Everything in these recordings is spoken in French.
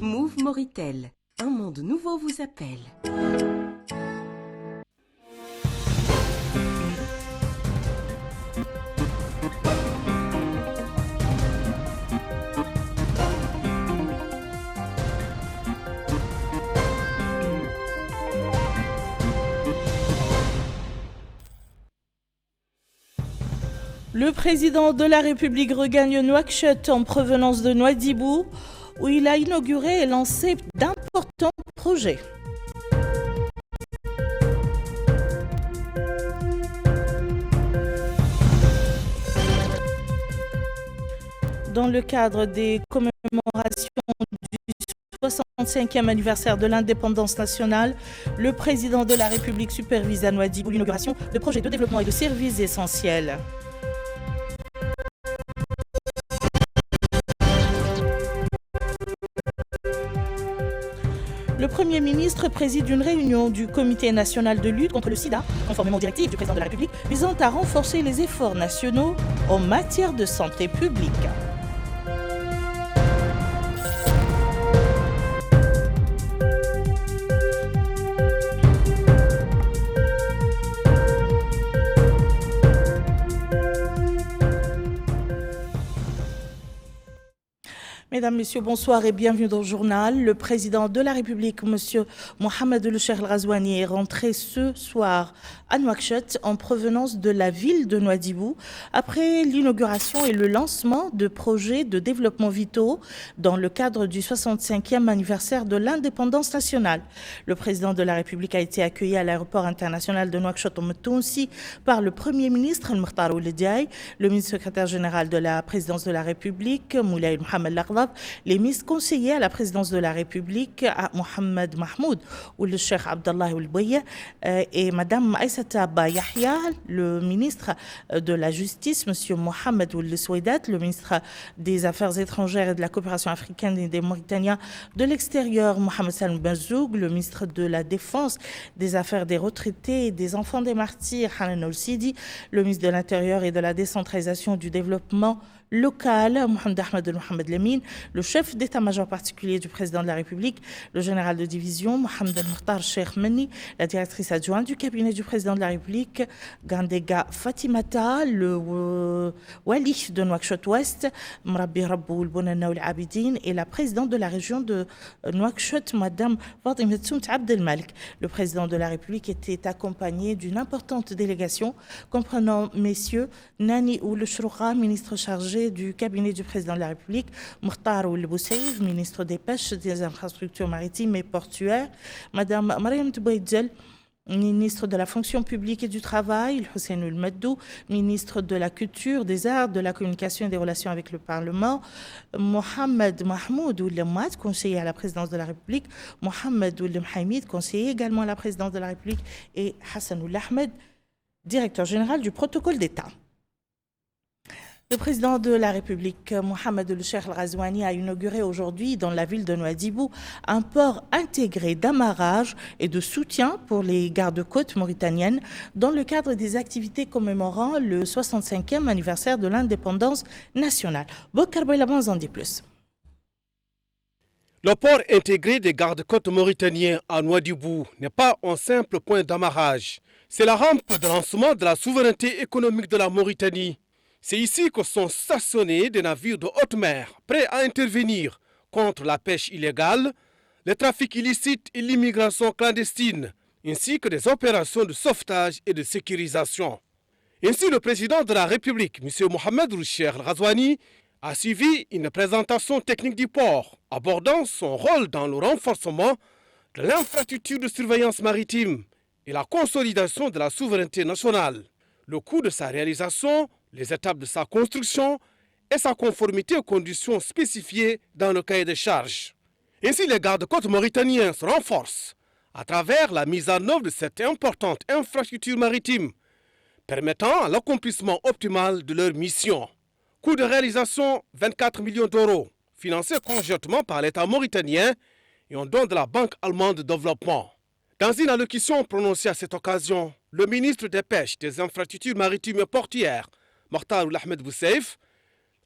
Move Moritel, un monde nouveau vous appelle. Le président de la République regagne Nouakchott en provenance de Nouadhibou, où il a inauguré et lancé d'importants projets. Dans le cadre des commémorations du 65e anniversaire de l'indépendance nationale, le président de la République supervise à Nouadhibou l'inauguration de projets de développement et de services essentiels. Le Premier ministre préside une réunion du Comité national de lutte contre le sida, conformément aux directives du président de la République, visant à renforcer les efforts nationaux en matière de santé publique. Mesdames, Messieurs, bonsoir et bienvenue dans le journal. Le président de la République, M. Mohamed El-Cheikh El-Ghazouani, est rentré ce soir à Nouakchott en provenance de la ville de Nouadhibou après l'inauguration et le lancement de projets de développement vitaux dans le cadre du 65e anniversaire de l'indépendance nationale. Le président de la République a été accueilli à l'aéroport international de Nouakchott aussi par le Premier ministre Al-Mukhtar Ould Diaye, le ministre secrétaire général de la présidence de la République, Moulay Mohamed Laghdab, les ministres conseillers à la présidence de la République, Mohamed Mahmoud ou le Cheikh Abdallah Oulbouya et Madame Aïssata Abba Yahya, le ministre de la Justice, Monsieur Mohamed Ould Souaidat, le ministre des Affaires étrangères et de la coopération africaine et des Mauritaniens de l'extérieur, Mohamed Salm Benzoug, le ministre de la Défense, des Affaires des retraités et des enfants des martyrs, Hanan Oul-Sidi, le ministre de l'Intérieur et de la décentralisation du développement local, Mohamed Ahmed Mohamed Lamine, le chef d'état-major particulier du président de la République, le général de division, Mohamed El-Mukhtar Cheikh Menni, la directrice adjointe du cabinet du président de la République, Gandega Fatimata, le wali de Nouakchott-Ouest, Mrabbi Rabbou El-Bounana Oul-Abidine et la présidente de la région de Nouakchott, Madame Fatima Tsout Abdelmalik. Le président de la République était accompagné d'une importante délégation comprenant messieurs Nani Oul-Shrouqa, ministre chargé du cabinet du président de la République, Mokhtar Ould-Boussaïd, ministre des Pêches, des Infrastructures maritimes et portuaires, Madame Mariam Tbouidzel, ministre de la fonction publique et du travail, Hussein Ould-Maddou, ministre de la culture, des arts, de la communication et des relations avec le Parlement, Mohamed Mahmoud Ould-Lemouad, conseiller à la présidence de la République, Mohamed Ould-Mhaïmid, conseiller également à la présidence de la République, et Hassan Ould-Ahmed, directeur général du protocole d'État. Le président de la République, Mohamed El-Cheikh El-Ghazouani, a inauguré aujourd'hui dans la ville de Nouadhibou un port intégré d'amarrage et de soutien pour les gardes-côtes mauritaniennes dans le cadre des activités commémorant le 65e anniversaire de l'indépendance nationale. Bokar Boylabans en dit plus. Le port intégré des gardes-côtes mauritaniens à Nouadhibou n'est pas un simple point d'amarrage. C'est la rampe de lancement de la souveraineté économique de la Mauritanie. C'est ici que sont stationnés des navires de haute mer prêts à intervenir contre la pêche illégale, le trafic illicite et l'immigration clandestine, ainsi que des opérations de sauvetage et de sécurisation. Ainsi, le président de la République, M. Mohamed El-Cheikh El-Ghazouani, a suivi une présentation technique du port, abordant son rôle dans le renforcement de l'infrastructure de surveillance maritime et la consolidation de la souveraineté nationale. Le coût de sa réalisation, les étapes de sa construction et sa conformité aux conditions spécifiées dans le cahier des charges. Ainsi, les gardes-côtes mauritaniens se renforcent à travers la mise en œuvre de cette importante infrastructure maritime, permettant l'accomplissement optimal de leur mission. Coût de réalisation 24 millions d'euros, financé conjointement par l'État mauritanien et en don de la Banque allemande de développement. Dans une allocution prononcée à cette occasion, le ministre des Pêches, des Infrastructures maritimes et portuaires, Mokhtar Ould-Ahmed Boussaïf,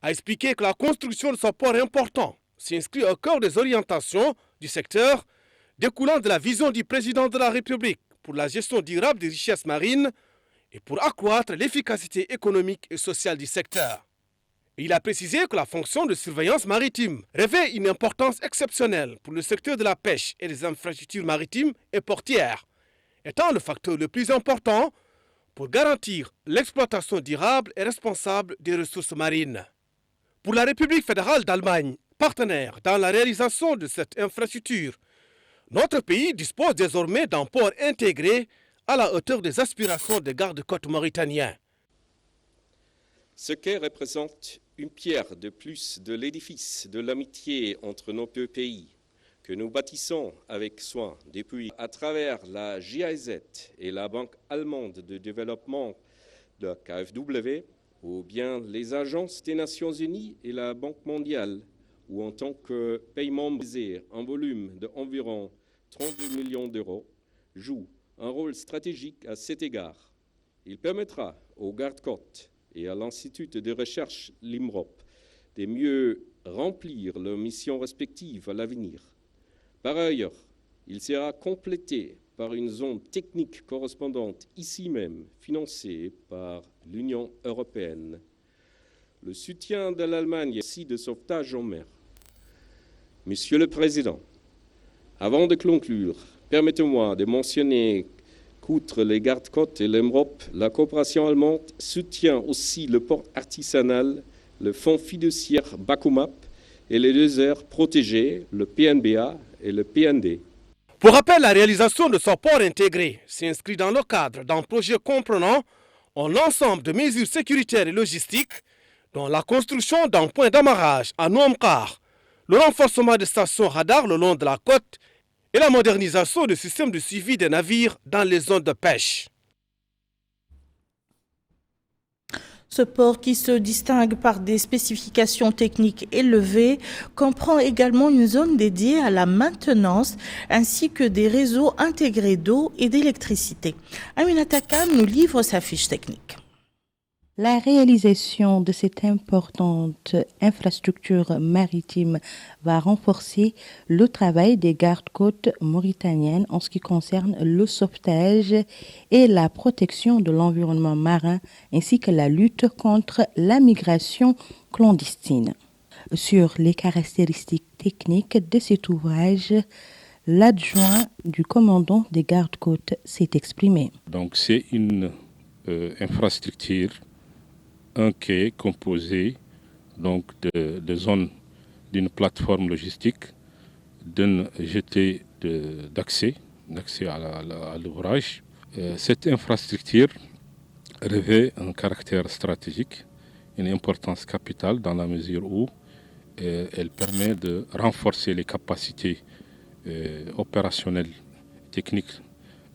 a expliqué que la construction de ce port important s'inscrit au cœur des orientations du secteur découlant de la vision du président de la République pour la gestion durable des richesses marines et pour accroître l'efficacité économique et sociale du secteur. Il a précisé que la fonction de surveillance maritime revêt une importance exceptionnelle pour le secteur de la pêche et des infrastructures maritimes et portières, étant le facteur le plus important pour garantir l'exploitation durable et responsable des ressources marines. Pour la République fédérale d'Allemagne, partenaire dans la réalisation de cette infrastructure, notre pays dispose désormais d'un port intégré à la hauteur des aspirations des gardes-côtes mauritaniens. Ce quai représente une pierre de plus de l'édifice de l'amitié entre nos deux pays que nous bâtissons avec soin depuis à travers la GIZ et la Banque allemande de développement de KfW, ou bien les agences des Nations Unies et la Banque mondiale, ou en tant que paiement basé en volume d'environ 32 millions d'euros, joue un rôle stratégique à cet égard. Il permettra aux gardes-côtes et à l'Institut de recherche LIMROP de mieux remplir leurs missions respectives à l'avenir. Par ailleurs, il sera complété par une zone technique correspondante ici même, financée par l'Union européenne. Le soutien de l'Allemagne ici de sauvetage en mer. Monsieur le Président, avant de conclure, permettez-moi de mentionner qu'outre les gardes-côtes et l'Europe, la coopération allemande soutient aussi le port artisanal, le fonds fiduciaire Bakumap et les deux aires protégées, le PNBA et le PND. Pour rappel, la réalisation de ce port intégré s'inscrit dans le cadre d'un projet comprenant un ensemble de mesures sécuritaires et logistiques, dont la construction d'un point d'amarrage à Nouamkar, le renforcement des stations radars le long de la côte et la modernisation du système de suivi des navires dans les zones de pêche. Ce port, qui se distingue par des spécifications techniques élevées, comprend également une zone dédiée à la maintenance ainsi que des réseaux intégrés d'eau et d'électricité. Aminata Khan nous livre sa fiche technique. La réalisation de cette importante infrastructure maritime va renforcer le travail des gardes-côtes mauritaniennes en ce qui concerne le sauvetage et la protection de l'environnement marin ainsi que la lutte contre la migration clandestine. Sur les caractéristiques techniques de cet ouvrage, l'adjoint du commandant des gardes-côtes s'est exprimé. Donc c'est une infrastructure, un quai composé donc de zones d'une plateforme logistique, d'une jetée d'accès à l'ouvrage. Cette infrastructure revêt un caractère stratégique, une importance capitale dans la mesure où elle permet de renforcer les capacités opérationnelles, techniques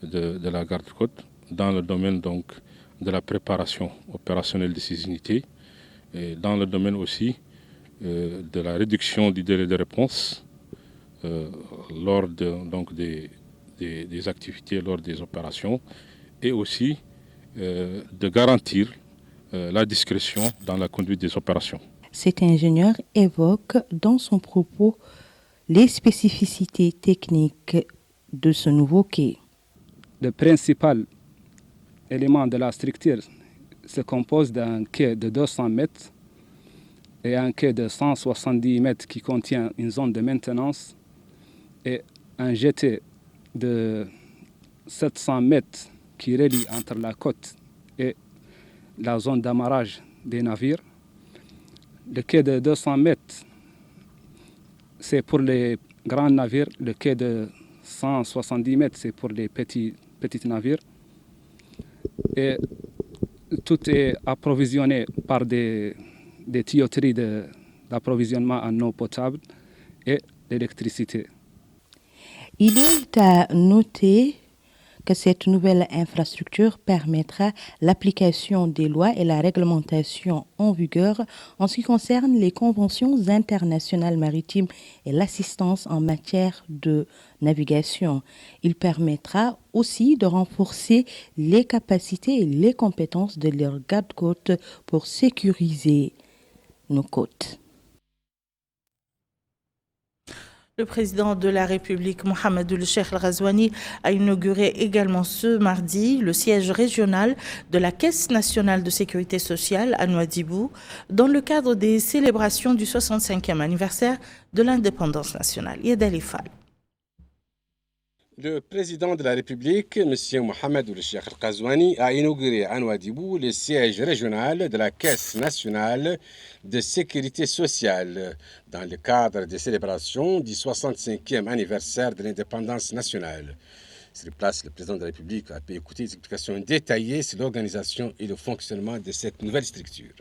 de la garde-côte dans le domaine donc de la préparation opérationnelle de ces unités, et dans le domaine aussi de la réduction du délai de réponse lors des activités, lors des opérations, et aussi de garantir la discrétion dans la conduite des opérations. Cet ingénieur évoque dans son propos les spécificités techniques de ce nouveau quai. Le principal élément de la structure se compose d'un quai de 200 mètres et un quai de 170 mètres qui contient une zone de maintenance et un jeté de 700 mètres qui relie entre la côte et la zone d'amarrage des navires. Le quai de 200 mètres, c'est pour les grands navires. Le quai de 170 mètres, c'est pour les petits navires. Et tout est approvisionné par des tuyauteries d'approvisionnement en eau potable et d'électricité. Il est à noter que cette nouvelle infrastructure permettra l'application des lois et la réglementation en vigueur en ce qui concerne les conventions internationales maritimes et l'assistance en matière de navigation. Il permettra aussi de renforcer les capacités et les compétences de leurs gardes-côtes pour sécuriser nos côtes. Le président de la République, Mohamed Cheikh Al-Ghazouani, a inauguré également ce mardi le siège régional de la Caisse nationale de sécurité sociale à Nouadhibou, dans le cadre des célébrations du 65e anniversaire de l'indépendance nationale. Yadali Fall. Le président de la République, M. Mohamed Cheikh Al-Ghazouani, a inauguré à Nouadhibou le siège régional de la Caisse nationale de sécurité sociale dans le cadre des célébrations du 65e anniversaire de l'indépendance nationale. Sur place, le président de la République a pu écouter des explications détaillées sur l'organisation et le fonctionnement de cette nouvelle structure.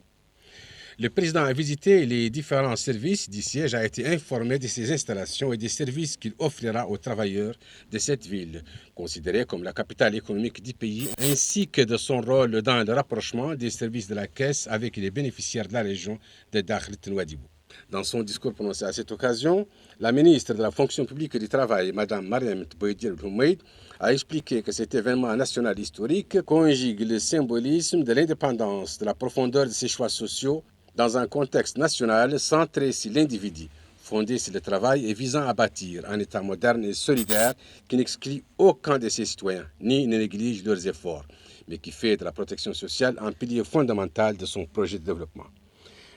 Le président a visité les différents services du siège, a été informé de ses installations et des services qu'il offrira aux travailleurs de cette ville, considérée comme la capitale économique du pays, ainsi que de son rôle dans le rapprochement des services de la Caisse avec les bénéficiaires de la région de Dakhlet Nouadhibou. Dans son discours prononcé à cette occasion, la ministre de la fonction publique et du travail, Mme Mariam Tbouidir Boumeid, a expliqué que cet événement national historique conjugue le symbolisme de l'indépendance, de la profondeur de ses choix sociaux, dans un contexte national centré sur l'individu, fondé sur le travail et visant à bâtir un État moderne et solidaire qui n'exclut aucun de ses citoyens, ni ne néglige leurs efforts, mais qui fait de la protection sociale un pilier fondamental de son projet de développement.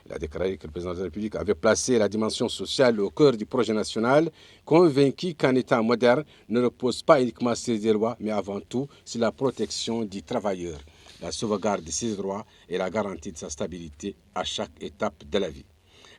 Il a déclaré que le président de la République avait placé la dimension sociale au cœur du projet national, convaincu qu'un État moderne ne repose pas uniquement sur des lois, mais avant tout sur la protection du travailleur, la sauvegarde de ses droits et la garantie de sa stabilité à chaque étape de la vie.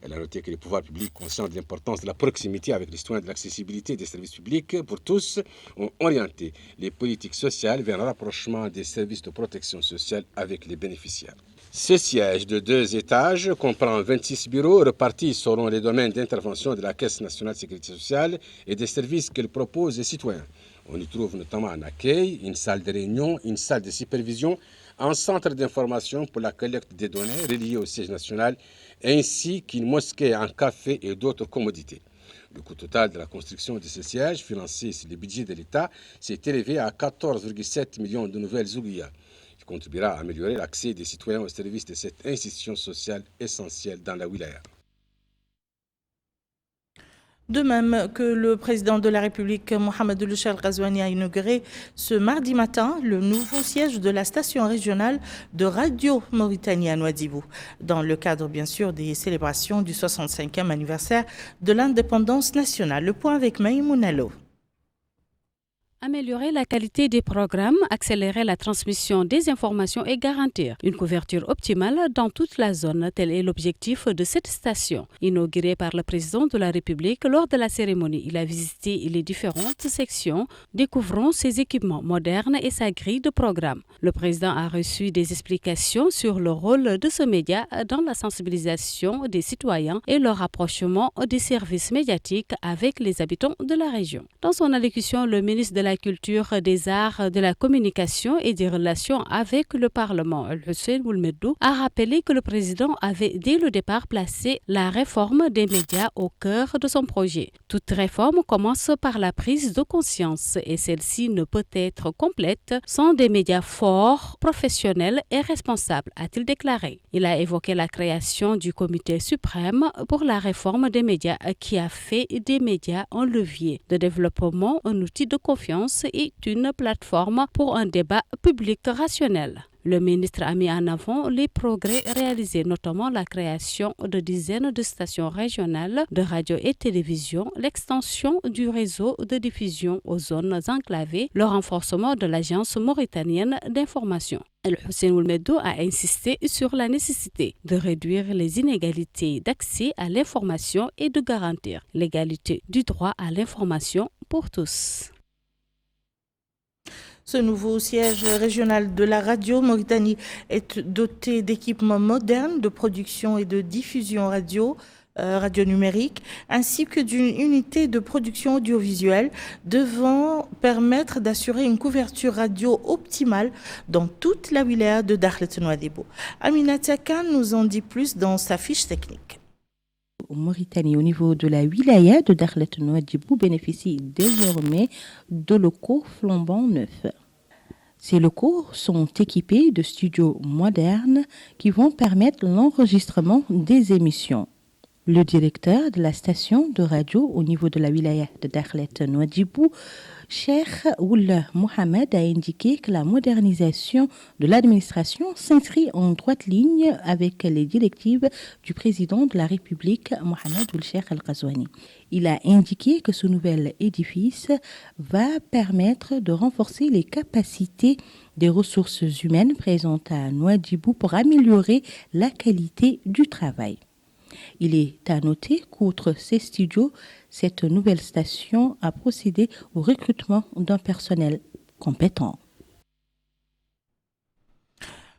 Elle a noté que les pouvoirs publics, conscients de l'importance de la proximité avec les citoyens et de l'accessibilité des services publics pour tous, ont orienté les politiques sociales vers un rapprochement des services de protection sociale avec les bénéficiaires. Ce siège de 2 étages comprend 26 bureaux répartis selon les domaines d'intervention de la Caisse nationale de sécurité sociale et des services qu'elle propose aux citoyens. On y trouve notamment un accueil, une salle de réunion, une salle de supervision, un centre d'information pour la collecte des données reliées au siège national, ainsi qu'une mosquée, un café et d'autres commodités. Le coût total de la construction de ce siège, financé sur le budget de l'État, s'est élevé à 14,7 millions de nouvelles ouguiyas, qui contribuera à améliorer l'accès des citoyens au service de cette institution sociale essentielle dans la wilaya. De même que le président de la République, Mohamed Cheikh Al-Ghazouani, a inauguré ce mardi matin le nouveau siège de la station régionale de Radio Mauritanie à Nouadhibou, dans le cadre bien sûr des célébrations du 65e anniversaire de l'indépendance nationale. Le point avec Maïmouna Lo. Améliorer la qualité des programmes, accélérer la transmission des informations et garantir une couverture optimale dans toute la zone, tel est l'objectif de cette station. Inaugurée par le président de la République lors de la cérémonie, il a visité les différentes sections, découvrant ses équipements modernes et sa grille de programmes. Le président a reçu des explications sur le rôle de ce média dans la sensibilisation des citoyens et le rapprochement des services médiatiques avec les habitants de la région. Dans son allocution, le ministre de la Culture, des Arts, de la Communication et des Relations avec le Parlement, Al-Hussein Oulmedou, a rappelé que le président avait dès le départ placé la réforme des médias au cœur de son projet. Toute réforme commence par la prise de conscience et celle-ci ne peut être complète sans des médias forts, professionnels et responsables, a-t-il déclaré. Il a évoqué la création du Comité suprême pour la réforme des médias qui a fait des médias un levier de développement, un outil de confiance et une plateforme pour un débat public rationnel. Le ministre a mis en avant les progrès réalisés, notamment la création de dizaines de stations régionales de radio et télévision, l'extension du réseau de diffusion aux zones enclavées, le renforcement de l'agence mauritanienne d'information. Al-Hussein Oulmedou a insisté sur la nécessité de réduire les inégalités d'accès à l'information et de garantir l'égalité du droit à l'information pour tous. Ce nouveau siège régional de la radio Mauritanie est doté d'équipements modernes de production et de diffusion radio numérique, ainsi que d'une unité de production audiovisuelle devant permettre d'assurer une couverture radio optimale dans toute la wilaya de Dakhlet Nouadhibou. Aminata Khan nous en dit plus dans sa fiche technique. Mauritanie, au niveau de la wilaya de Dakhlet Nouadhibou, bénéficie désormais de locaux flambant neufs. Ces locaux sont équipés de studios modernes qui vont permettre l'enregistrement des émissions. Le directeur de la station de radio au niveau de la wilaya de Dakhlet Nouadhibou, Cheikh Oula Mohamed, a indiqué que la modernisation de l'administration s'inscrit en droite ligne avec les directives du président de la République, Mohamed Ould Cheikh Al Ghazouani. Il a indiqué que ce nouvel édifice va permettre de renforcer les capacités des ressources humaines présentes à Nouadhibou pour améliorer la qualité du travail. Il est à noter qu'outre ces studios, cette nouvelle station a procédé au recrutement d'un personnel compétent.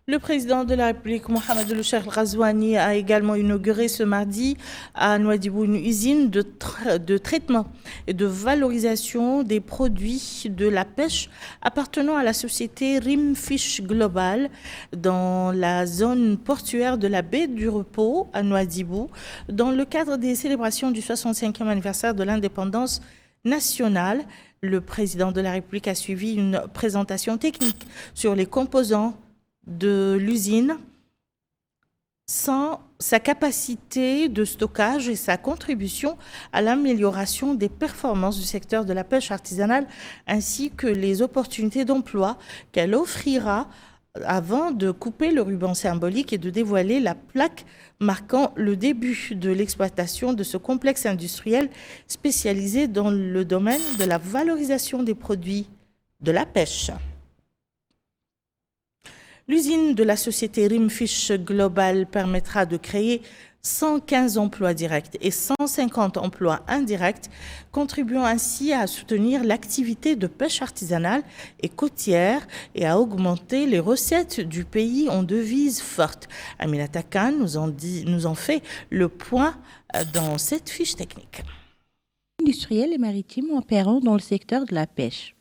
Le président de la République, Mohamed Ould Cheikh Al Ghazouani, a également inauguré ce mardi à Nouadhibou une usine de traitement et de valorisation des produits de la pêche appartenant à la société Rimfish Global dans la zone portuaire de la baie du Repos à Nouadhibou, dans le cadre des célébrations du 65e anniversaire de l'indépendance nationale. Le président de la République a suivi une présentation technique sur les composants de l'usine, sans sa capacité de stockage et sa contribution à l'amélioration des performances du secteur de la pêche artisanale, ainsi que les opportunités d'emploi qu'elle offrira, avant de couper le ruban symbolique et de dévoiler la plaque marquant le début de l'exploitation de ce complexe industriel spécialisé dans le domaine de la valorisation des produits de la pêche. L'usine de la société Rimfish Global permettra de créer 115 emplois directs et 150 emplois indirects, contribuant ainsi à soutenir l'activité de pêche artisanale et côtière et à augmenter les recettes du pays en devises fortes. Aminata Khan nous en fait le point dans cette fiche technique. Industriels et maritimes opérant dans le secteur de la pêche.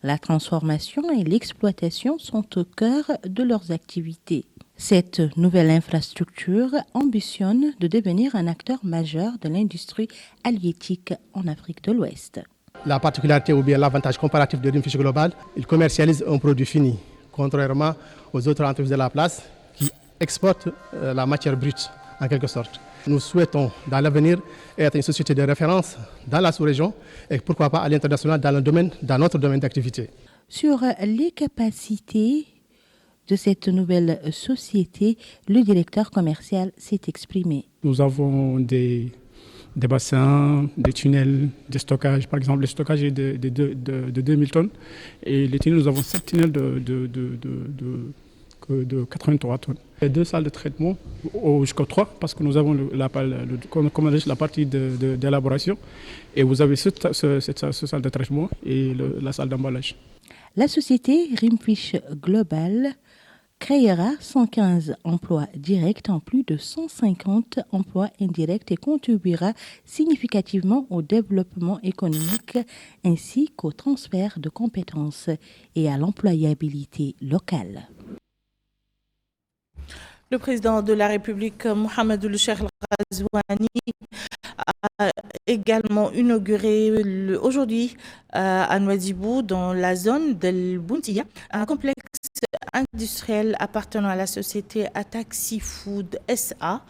La transformation et l'exploitation sont au cœur de leurs activités. Cette nouvelle infrastructure ambitionne de devenir un acteur majeur de l'industrie halieutique en Afrique de l'Ouest. La particularité ou bien l'avantage comparatif de Rimfish Global, il commercialise un produit fini, contrairement aux autres entreprises de la place qui exportent la matière brute en quelque sorte. Nous souhaitons dans l'avenir être une société de référence dans la sous-région et pourquoi pas à l'international dans notre domaine d'activité. Sur les capacités de cette nouvelle société, le directeur commercial s'est exprimé. Nous avons des bassins, des tunnels de stockage. Par exemple, le stockage est de 2000 tonnes et les tunnels, nous avons 7 tunnels de 83 tonnes. Il y a 2 salles de traitement, jusqu'à 3, parce que nous avons la partie d'élaboration et vous avez cette salle de traitement et la salle d'emballage. La société Rimfish Global créera 115 emplois directs en plus de 150 emplois indirects et contribuera significativement au développement économique ainsi qu'au transfert de compétences et à l'employabilité locale. Le président de la République, Mohamed Ould Cheikh Al Ghazouani, a également inauguré aujourd'hui à Nouadhibou, dans la zone d'El Bountia, un complexe industriel appartenant à la société Attack Seafood SA,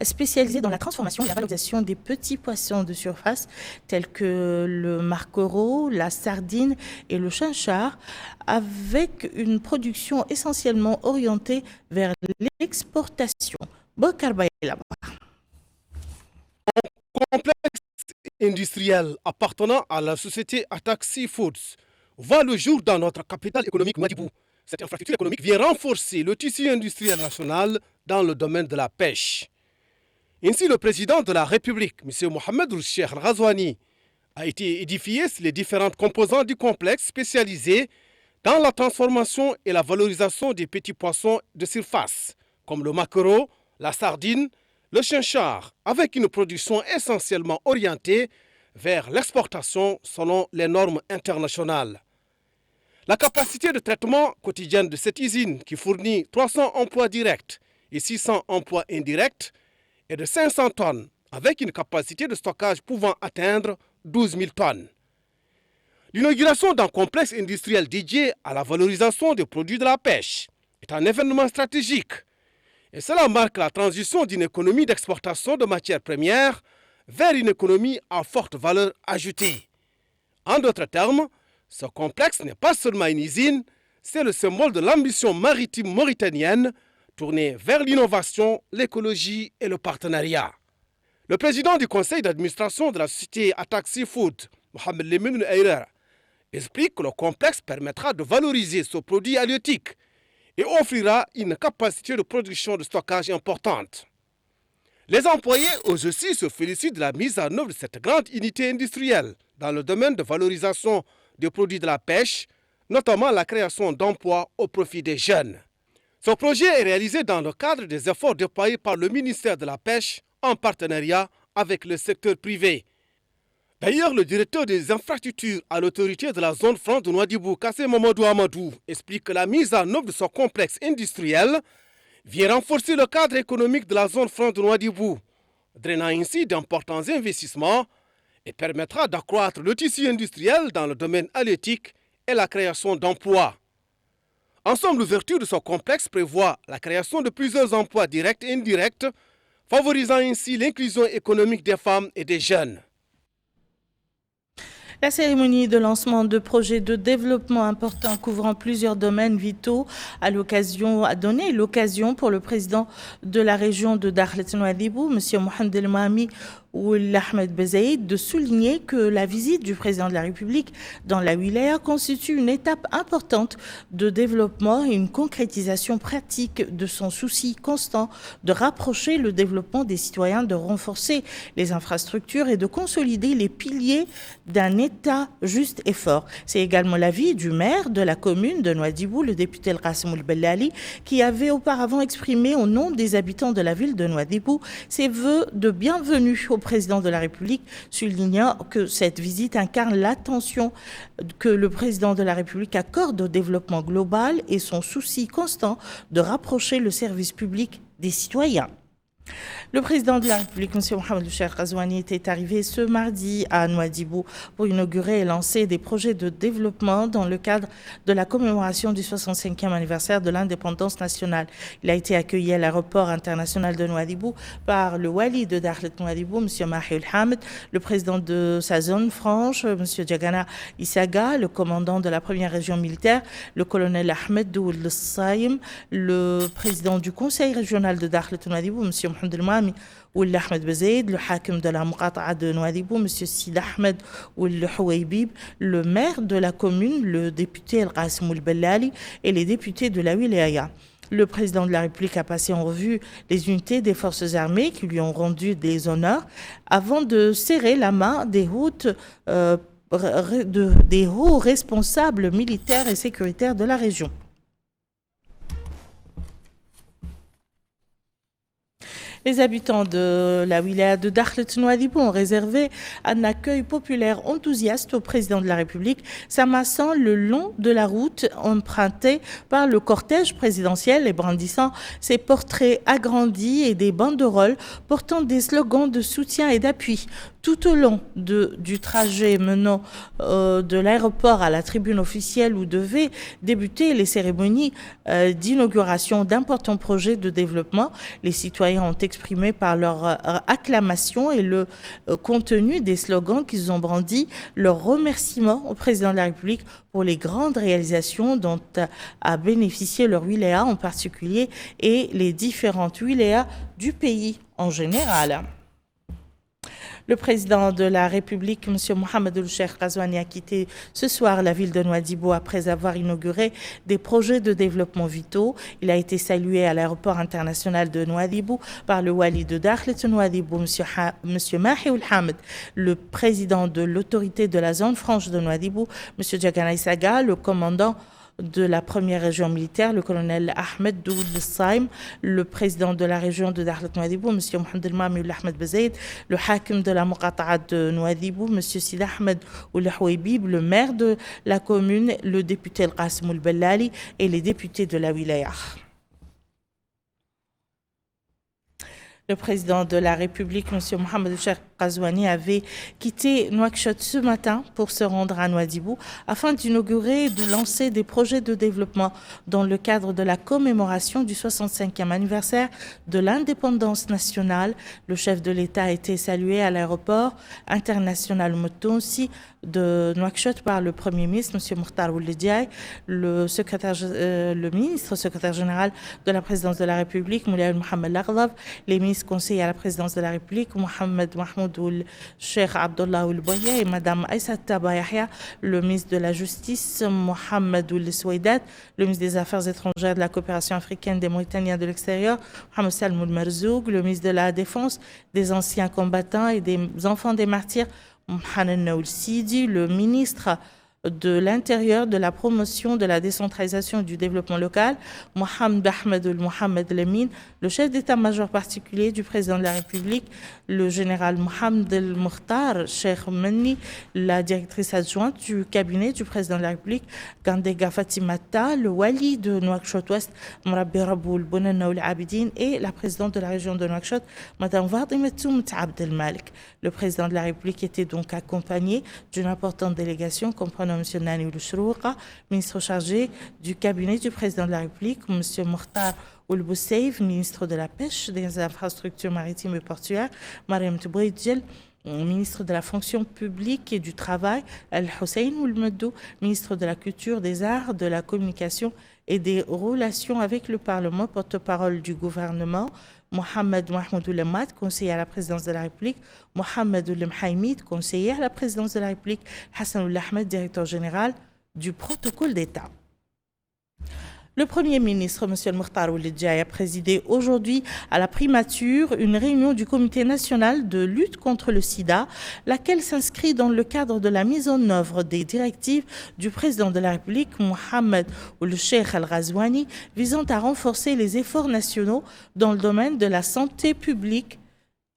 spécialisé dans la transformation et la valorisation des petits poissons de surface tels que le maquereau, la sardine et le chinchard, avec une production essentiellement orientée vers l'exportation. Bokar Baylaba. Un complexe industriel appartenant à la société Attack Seafoods voit le jour dans notre capitale économique Nouadhibou. Cette infrastructure économique vient renforcer le tissu industriel national dans le domaine de la pêche. Ainsi, le président de la République, M. Mohamed Ould Cheikh Al Ghazouani, a été édifié sur les différentes composantes du complexe spécialisé dans la transformation et la valorisation des petits poissons de surface, comme le maquereau, la sardine, le chinchard, avec une production essentiellement orientée vers l'exportation selon les normes internationales. La capacité de traitement quotidienne de cette usine, qui fournit 300 emplois directs et 600 emplois indirects, est de 500 tonnes, avec une capacité de stockage pouvant atteindre 12 000 tonnes. L'inauguration d'un complexe industriel dédié à la valorisation des produits de la pêche est un événement stratégique Et cela marque la transition d'une économie d'exportation de matières premières vers une économie à forte valeur ajoutée. En d'autres termes, ce complexe n'est pas seulement une usine, c'est le symbole de l'ambition maritime mauritanienne tournée vers l'innovation, l'écologie et le partenariat. Le président du conseil d'administration de la société Attack Seafood, Mohamed Lemine Ayrer, explique que le complexe permettra de valoriser ce produit halieutique et offrira une capacité de production de stockage importante. Les employés, eux aussi, se félicitent de la mise en œuvre de cette grande unité industrielle dans le domaine de valorisation des produits de la pêche, notamment la création d'emplois au profit des jeunes. Ce projet est réalisé dans le cadre des efforts déployés par le ministère de la Pêche en partenariat avec le secteur privé. D'ailleurs, le directeur des infrastructures à l'autorité de la zone franche de Nouadhibou, Kassé Mamadou Amadou, explique que la mise en œuvre de ce complexe industriel vient renforcer le cadre économique de la zone franche de Nouadhibou, drainant ainsi d'importants investissements et permettra d'accroître le tissu industriel dans le domaine halieutique et la création d'emplois. En somme, l'ouverture de ce complexe prévoit la création de plusieurs emplois directs et indirects, favorisant ainsi l'inclusion économique des femmes et des jeunes. La cérémonie de lancement de projets de développement importants couvrant plusieurs domaines vitaux a donné l'occasion pour le président de la région de Dakhlet Nouadhibou, M. Mohamed El Mahami Ould Ahmed Bezaïd, de souligner que la visite du président de la République dans la wilaya constitue une étape importante de développement et une concrétisation pratique de son souci constant de rapprocher le développement des citoyens, de renforcer les infrastructures et de consolider les piliers d'un État juste et fort. C'est également l'avis du maire de la commune de Nouadhibou, le député El Qassim El Bellali, qui avait auparavant exprimé au nom des habitants de la ville de Nouadhibou ses vœux de bienvenue au président de la République, soulignant que cette visite incarne l'attention que le président de la République accorde au développement global et son souci constant de rapprocher le service public des citoyens. Le président de la République, M. Mohamed El Cheikh Ghazouani, était arrivé ce mardi à Nouadhibou pour inaugurer et lancer des projets de développement dans le cadre de la commémoration du 65e anniversaire de l'indépendance nationale. Il a été accueilli à l'aéroport international de Nouadhibou par le wali de Dakhlet Nouadhibou, M. Mahi El Hamd, le président de sa zone franche, M. Diagana Issaga, le commandant de la première région militaire, le colonel Ahmed Ould Saïm, le président du conseil régional de Dakhlet Nouadhibou, M. Mohamed El Mahami Ould Ahmed Bezaïd, le hakim de la Muqata'a de Nouadhibou, M. Sid Ahmed Ould Houaybib, le maire de la commune, le député El Qassim El Bellali et les députés de la wilaya. Le président de la République a passé en revue les unités des forces armées qui lui ont rendu des honneurs avant de serrer la main des hauts responsables militaires et sécuritaires de la région. Les habitants de la wilaya de Dakhlet Nouadhibou ont réservé un accueil populaire enthousiaste au président de la République, s'amassant le long de la route empruntée par le cortège présidentiel et brandissant ses portraits agrandis et des banderoles portant des slogans de soutien et d'appui. Tout au long du trajet menant de l'aéroport à la tribune officielle où devaient débuter les cérémonies d'inauguration d'importants projets de développement, les citoyens ont exprimé par leur acclamation et le contenu des slogans qu'ils ont brandis leur remerciement au président de la République pour les grandes réalisations dont a bénéficié leur wilaya en particulier et les différentes wilayas du pays en général. Le président de la République, M. Mohamed El Cheikh Ghazouani, a quitté ce soir la ville de Nouadhibou après avoir inauguré des projets de développement vitaux. Il a été salué à l'aéroport international de Nouadhibou par le wali de Dakhlet Nouadhibou, M. Mahi El Hamd, le président de l'autorité de la zone franche de Nouadhibou, M. Diagana Issaga, le commandant de la première région militaire, le colonel Ahmed Ould Saïm, le président de la région de Dakhlet Nouadhibou, M. Mohamed El Mahami Ould Ahmed Bezaïd, le hakim de la Muqata'a de Nouadhibou, M. Sid Ahmed Ould Houaybib, le maire de la commune, le député El Qassim El Bellali et les députés de la wilaya. Le président de la République, M. Mohamed El Cheikh Ghazouani avait quitté Nouakchott ce matin pour se rendre à Nouadhibou afin d'inaugurer et de lancer des projets de développement dans le cadre de la commémoration du 65e anniversaire de l'indépendance nationale. Le chef de l'État a été salué à l'aéroport international Moutounsi de Nouakchott par le Premier ministre, M. Mokhtar Ould Diaye, le ministre secrétaire général de la présidence de la République, Moulay Mohamed Laghdab, les ministres conseillers à la présidence de la République, Mohamed Mahmoud Ould Cheikh Abdullah Ould Boya et Mme Aïssa Taba Yahya, le ministre de la Justice, Mohamed Ould Souaidat, le ministre des Affaires étrangères, de la coopération africaine, des Mauritaniens de l'extérieur, Mohamed Salmoul Merzoug, le ministre de la Défense, des anciens combattants et des enfants des martyrs, Hanan Naoul Sidi, le ministre de l'Intérieur, de la promotion, de la décentralisation et du développement local, Mohamed Ahmed Mohamed Lemine, le chef d'état-major particulier du président de la République, le général Mohamed El Mokhtar Cheikh Menni, la directrice adjointe du cabinet du président de la République, Gandega Fatimata, le wali de Nouakchott-Ouest, Mrabbi Raboul Bonanaoul Abidine et la présidente de la région de Nouakchott, Mme Fatimatou Abdel Malik. Le président de la République était donc accompagné d'une importante délégation comprenant M. Nani Louchrouqa, ministre chargé du cabinet du président de la République, M. Mokhtar Ould Bousseif, ministre de la Pêche, des Infrastructures maritimes et portuaires, Mariam Tebouidjel, ministre de la fonction publique et du travail, Al-Hussein Ould Meddou, ministre de la Culture, des Arts, de la Communication et des Relations avec le Parlement, porte-parole du gouvernement, Mohamed Mahmoud Oulemad, conseiller à la présidence de la République, Mohamed Oulem Haïmid, conseiller à la présidence de la République, Hassan Ould Ahmed, directeur général du protocole d'État. Le Premier ministre, M. Mokhtar Ould Diaye, a présidé aujourd'hui à la primature une réunion du Comité national de lutte contre le sida, laquelle s'inscrit dans le cadre de la mise en œuvre des directives du président de la République, Mohamed Ould Cheikh Al-Ghazouani, visant à renforcer les efforts nationaux dans le domaine de la santé publique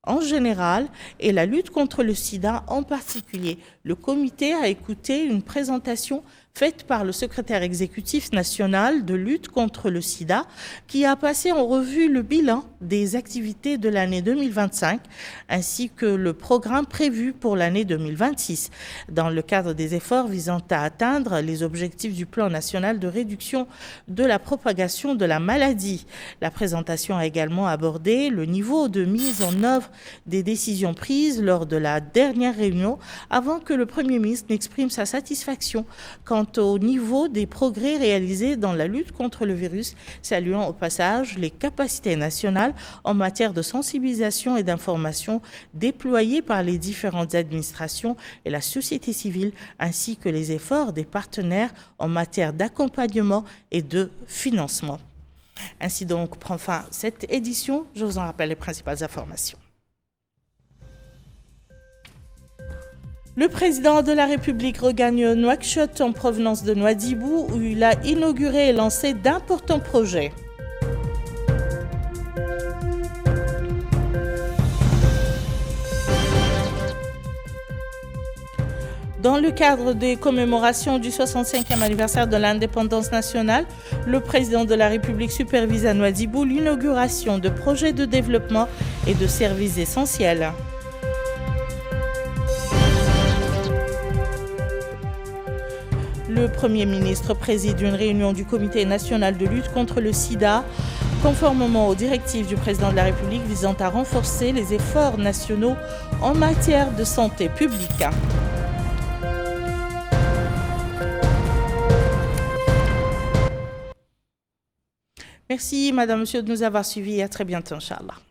en général et la lutte contre le sida en particulier. Le comité a écouté une présentation faite par le secrétaire exécutif national de lutte contre le sida qui a passé en revue le bilan des activités de l'année 2025 ainsi que le programme prévu pour l'année 2026 dans le cadre des efforts visant à atteindre les objectifs du plan national de réduction de la propagation de la maladie. La présentation a également abordé le niveau de mise en œuvre des décisions prises lors de la dernière réunion avant que le Premier ministre n'exprime sa satisfaction quant au niveau des progrès réalisés dans la lutte contre le virus, saluant au passage les capacités nationales en matière de sensibilisation et d'information déployées par les différentes administrations et la société civile, ainsi que les efforts des partenaires en matière d'accompagnement et de financement. Ainsi donc prend fin cette édition. Je vous en rappelle les principales informations. Le président de la République regagne Nouakchott en provenance de Nouadhibou où il a inauguré et lancé d'importants projets. Dans le cadre des commémorations du 65e anniversaire de l'indépendance nationale, le président de la République supervise à Nouadhibou l'inauguration de projets de développement et de services essentiels. Le Premier ministre préside une réunion du Comité national de lutte contre le sida, conformément aux directives du président de la République visant à renforcer les efforts nationaux en matière de santé publique. Merci, Madame, Monsieur, de nous avoir suivis. À très bientôt, Inch'Allah.